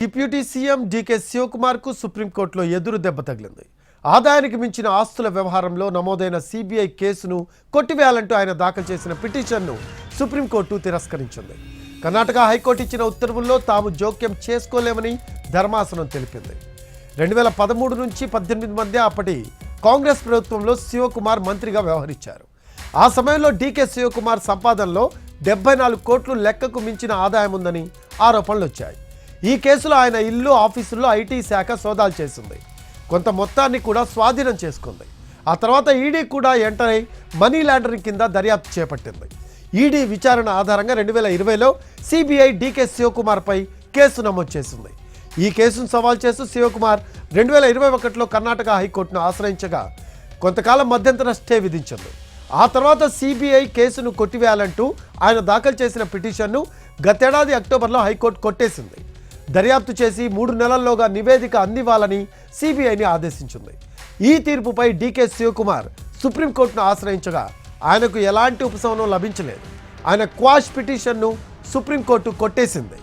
Deputy CM DK శివకుమార్కు సుప్రీంకోర్టులో ఎదురు దెబ్బ తగిలింది. ఆదాయానికి మించిన ఆస్తుల వ్యవహారంలో నమోదైన సిబిఐ కేసును కొట్టివేయాలంటూ ఆయన దాఖలు చేసిన పిటిషన్ను సుప్రీంకోర్టు తిరస్కరించింది. కర్ణాటక హైకోర్టు ఇచ్చిన ఉత్తర్వుల్లో తాము జోక్యం చేసుకోలేమని ధర్మాసనం తెలిపింది. 2013 నుంచి 18 మధ్య అప్పటి కాంగ్రెస్ ప్రభుత్వంలో శివకుమార్ మంత్రిగా వ్యవహరించారు. ఆ సమయంలో డీకే శివకుమార్ సంపాదనలో 74 కోట్లు లెక్కకు మించిన ఆదాయం ఉందని ఆరోపణలు వచ్చాయి. ఈ కేసులో ఆయన ఇల్లు, ఆఫీసుల్లో ఐటీ శాఖ సోదాలు చేసింది. కొంత మొత్తాన్ని కూడా స్వాధీనం చేసుకుంది. ఆ తర్వాత ఈడీ కూడా ఎంటర్ అయి మనీ లాండరింగ్ కింద దర్యాప్తు చేపట్టింది. ఈడీ విచారణ ఆధారంగా 2020లో సిబిఐ డీకే శివకుమార్పై కేసు నమోదు చేసింది. ఈ కేసును సవాల్ చేస్తూ శివకుమార్ 2021లో కర్ణాటక హైకోర్టును ఆశ్రయించగా కొంతకాలం మధ్యంతర స్టే విధించింది. ఆ తర్వాత సిబిఐ కేసును కొట్టివేయాలంటూ ఆయన దాఖలు చేసిన పిటిషన్ను గతేడాది అక్టోబర్లో హైకోర్టు కొట్టేసింది. దర్యాప్తు చేసి 3 నెలల్లోగా నివేదిక అందివ్వాలని సిబిఐని ఆదేశించింది. ఈ తీర్పుపై డీకే శివకుమార్ సుప్రీంకోర్టును ఆశ్రయించగా ఆయనకు ఎలాంటి ఉపశమనం లభించలేదు. ఆయన క్వాష్ పిటిషన్ను సుప్రీంకోర్టు కొట్టేసింది.